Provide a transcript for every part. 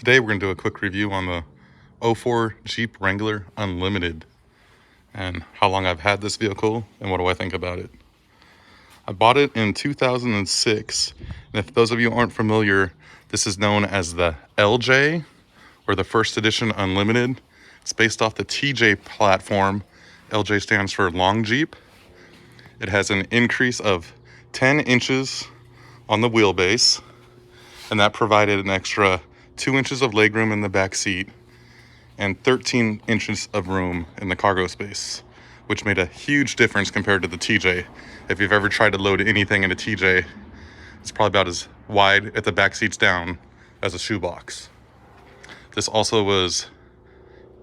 Today we're going to do a quick review on the 04 Jeep Wrangler Unlimited and how long I've had this vehicle and what do I think about it. I bought it in 2006, and if those of you aren't familiar, this is known as the LJ, or the First Edition Unlimited. It's based off the TJ platform. LJ stands for Long Jeep. It has an increase of 10 inches on the wheelbase, and that provided an extra 2 inches of legroom in the back seat and 13 inches of room in the cargo space, which made a huge difference compared to the TJ. If you've ever tried to load anything in a TJ, it's probably about as wide at the back seats down as a shoebox. This also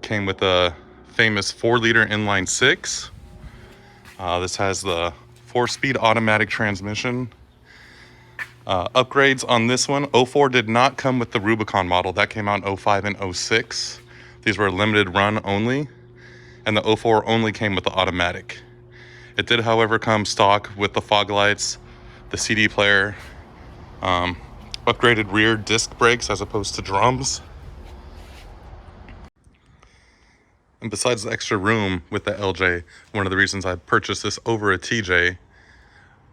came with a famous 4-liter inline 6. This has the 4-speed automatic transmission. Upgrades on this one, 04 did not come with the Rubicon model. That came out in 05 and 06. These were limited run only, and the 04 only came with the automatic. It did, however, come stock with the fog lights, the CD player, upgraded rear disc brakes as opposed to drums. And besides the extra room with the LJ, one of the reasons I purchased this over a TJ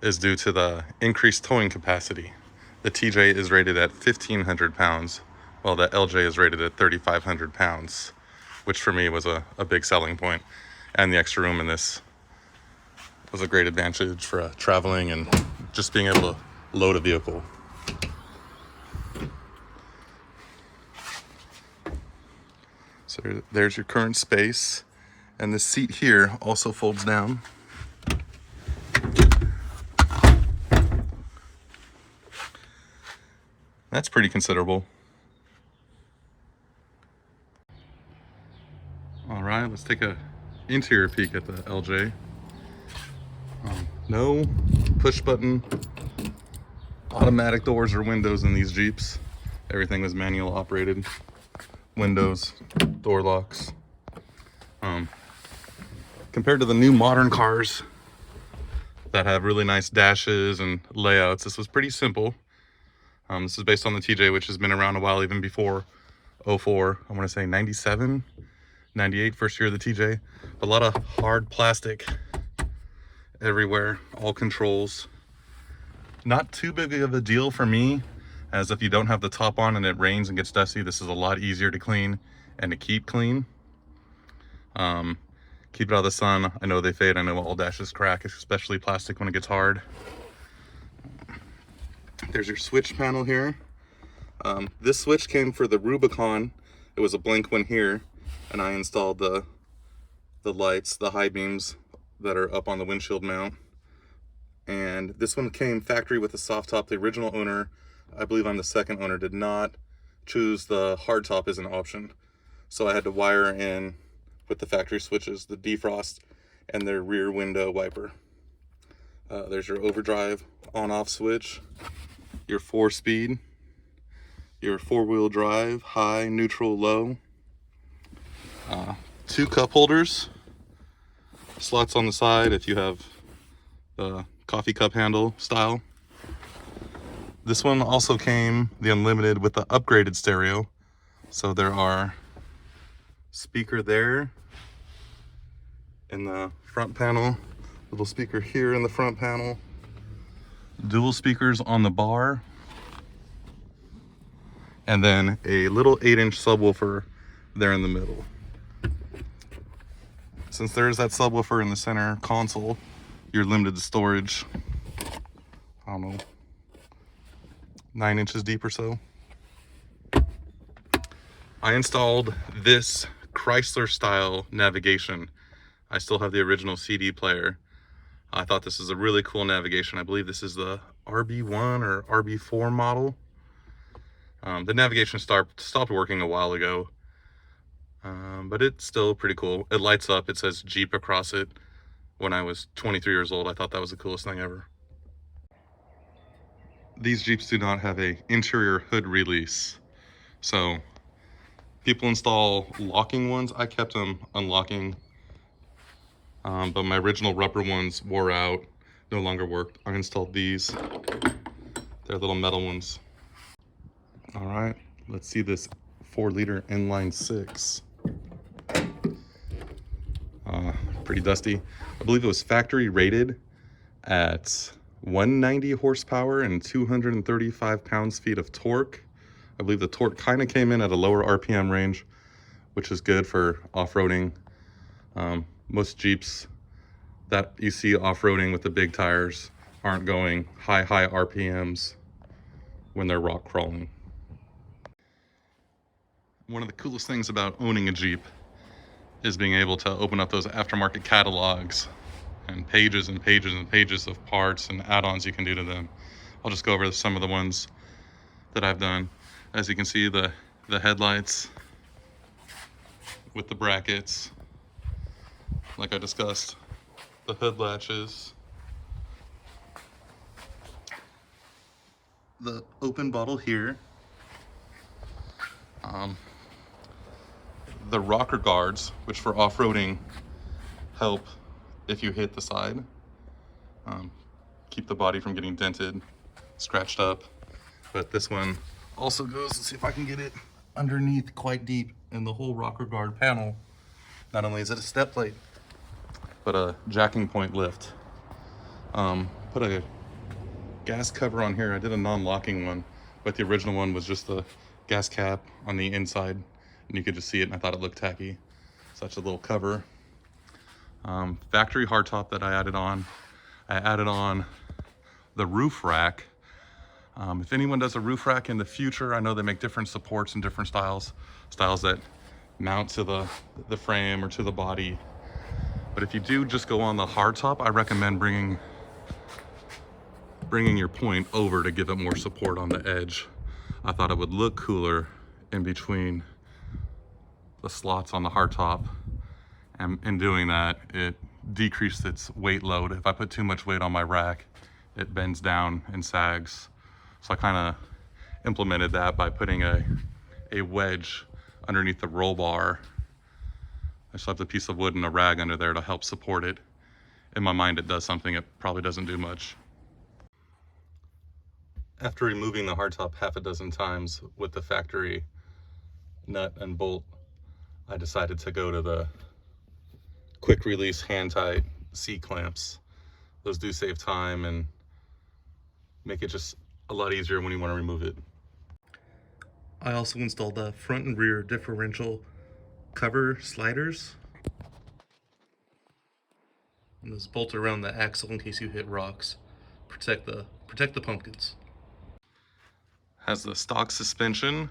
is due to the increased towing capacity. The TJ is rated at 1,500 pounds, while the LJ is rated at 3,500 pounds, which for me was a big selling point. And the extra room in this was a great advantage for traveling and just being able to load a vehicle. So there's your current space, and this seat here also folds down. That's pretty considerable. All right, let's take a interior peek at the LJ. No push button automatic doors or windows in these Jeeps. Everything was manual operated. Windows, door locks. Compared to the new modern cars that have really nice dashes and layouts, this was pretty simple. This is based on the TJ, which has been around a while, even before 04. I want to say 97, 98, first year of the TJ. A lot of hard plastic everywhere, all controls. Not too big of a deal for me, as if you don't have the top on and it rains and gets dusty, this is a lot easier to clean and to keep clean. Keep it out of the sun. I know they fade. I know all dashes crack, especially plastic when it gets hard. There's your switch panel here. This switch came for the Rubicon. It was a blank one here, and I installed the lights, the high beams that are up on the windshield mount. And this one came factory with a soft top. The original owner, I believe I'm the second owner, did not choose the hard top as an option. So I had to wire in with the factory switches, the defrost, and their rear window wiper. There's your overdrive on-off switch, your 4-speed, your 4-wheel drive, high, neutral, low. 2 cup holders, slots on the side if you have the coffee cup handle style. This one also came, the Unlimited, with the upgraded stereo. So there are speaker there in the front panel, little speaker here in the front panel, dual speakers on the bar, and then a little 8-inch subwoofer there in the middle. Since there's that subwoofer in the center console, you're limited to storage, I don't know, 9 inches deep or so. I installed this Chrysler style navigation. I still have the original CD player. I thought this is a really cool navigation. I believe this is the RB1 or RB4 model. The navigation stopped working a while ago, but it's still pretty cool. It lights up, it says Jeep across it. When I was 23 years old, I thought that was the coolest thing ever. These Jeeps do not have a interior hood release. So people install locking ones. I kept them unlocking, but my original rubber ones wore out, no longer worked. I installed these. They're little metal ones. All right, let's see this 4-liter inline 6. Pretty dusty. I believe it was factory rated at 190 horsepower and 235 pounds-feet of torque. I believe the torque kind of came in at a lower RPM range, which is good for off-roading. Most Jeeps that you see off-roading with the big tires aren't going high RPMs when they're rock crawling. One of the coolest things about owning a Jeep is being able to open up those aftermarket catalogs and pages and pages and pages of parts and add-ons you can do to them. I'll just go over some of the ones that I've done. As you can see, the headlights with the brackets, like I discussed, the hood latches, the open bottle here, the rocker guards, which for off-roading help if you hit the side, keep the body from getting dented, scratched up. But this one also goes, let's see if I can get it underneath quite deep in the whole rocker guard panel. Not only is it a step plate, but a jacking point lift. Put a gas cover on here. I did a non-locking one, but the original one was just the gas cap on the inside, and you could just see it, and I thought it looked tacky. Such a little cover. Factory hardtop that I added on. I added on the roof rack. If anyone does a roof rack in the future, I know they make different supports and different styles that mount to the frame or to the body. But if you do just go on the hardtop, I recommend bringing your point over to give it more support on the edge. I thought it would look cooler in between the slots on the hardtop, and in doing that, it decreased its weight load. If I put too much weight on my rack, it bends down and sags. So I kind of implemented that by putting a wedge underneath the roll bar. I just left a piece of wood and a rag under there to help support it. In my mind, it does something. It probably doesn't do much. After removing the hardtop half a dozen times with the factory nut and bolt, I decided to go to the quick release hand tight C-clamps. Those do save time and make it just a lot easier when you want to remove it. I also installed the front and rear differential cover sliders. And those bolt around the axle in case you hit rocks. Protect the pumpkins. Has the stock suspension,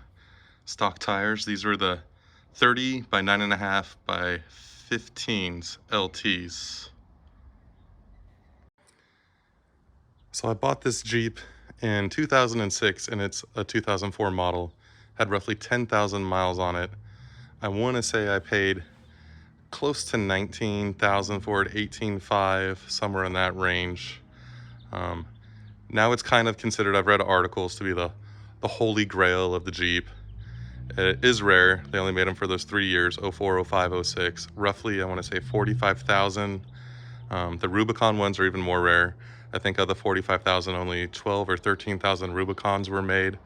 stock tires. These are the 30 by 9.5 by 15s LTs. So I bought this Jeep in 2006, and it's a 2004 model. Had roughly 10,000 miles on it. I want to say I paid close to 19,000 for it, 18,500, somewhere in that range. Now it's kind of considered, I've read articles, to be the holy grail of the Jeep. It is rare. They only made them for those 3 years, 04, 05, 06. Roughly, I want to say 45,000. The Rubicon ones are even more rare. I think of the 45,000, only 12 or 13,000 Rubicons were made.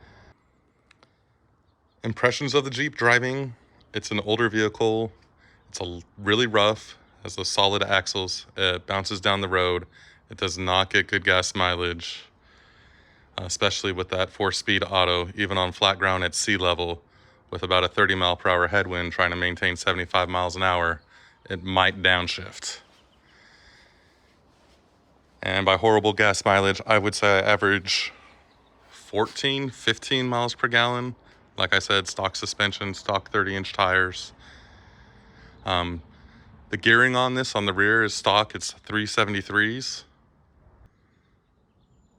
Impressions of the Jeep driving: it's an older vehicle. It's really rough, has those solid axles. It bounces down the road. It does not get good gas mileage, especially with that 4-speed auto, even on flat ground at sea level with about a 30-mile-per-hour headwind trying to maintain 75 miles an hour, it might downshift. And by horrible gas mileage, I would say I average 14, 15 miles per gallon. Like I said, stock suspension, stock 30-inch tires. The gearing on this on the rear is stock. It's 373s.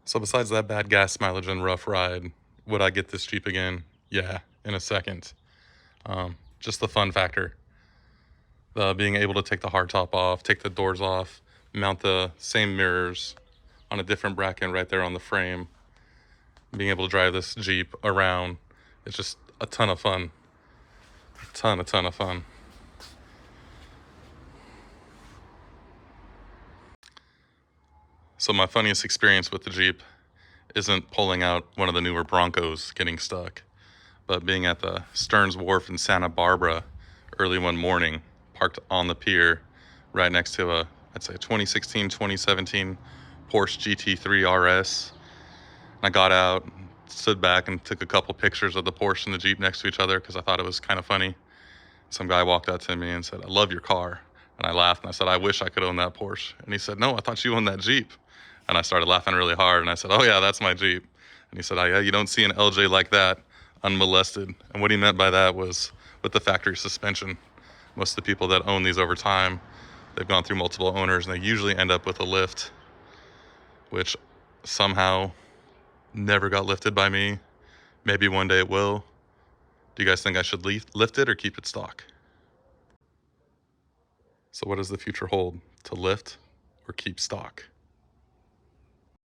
So besides that bad gas mileage and rough ride, would I get this Jeep again? Yeah, in a second. Just the fun factor. Being able to take the hardtop off, take the doors off, mount the same mirrors on a different bracket right there on the frame. Being able to drive this Jeep around, it's just a ton of fun. A ton of fun. So my funniest experience with the Jeep isn't pulling out one of the newer Broncos getting stuck, But being at the Stearns Wharf in Santa Barbara early one morning, parked on the pier right next to I'd say 2016, 2017 Porsche GT3 RS. And I got out, stood back and took a couple pictures of the Porsche and the Jeep next to each other because I thought it was kind of funny. Some guy walked up to me and said, "I love your car." And I laughed and I said, "I wish I could own that Porsche." And he said, "No, I thought you owned that Jeep." And I started laughing really hard and I said, "Oh yeah, that's my Jeep." And he said, "Oh yeah, you don't see an LJ like that unmolested." And what he meant by that was with the factory suspension. Most of the people that own these over time, they've gone through multiple owners and they usually end up with a lift, which somehow never got lifted by me. Maybe one day it will. Do you guys think I should lift it or keep it stock? So what does the future hold? To lift or keep stock?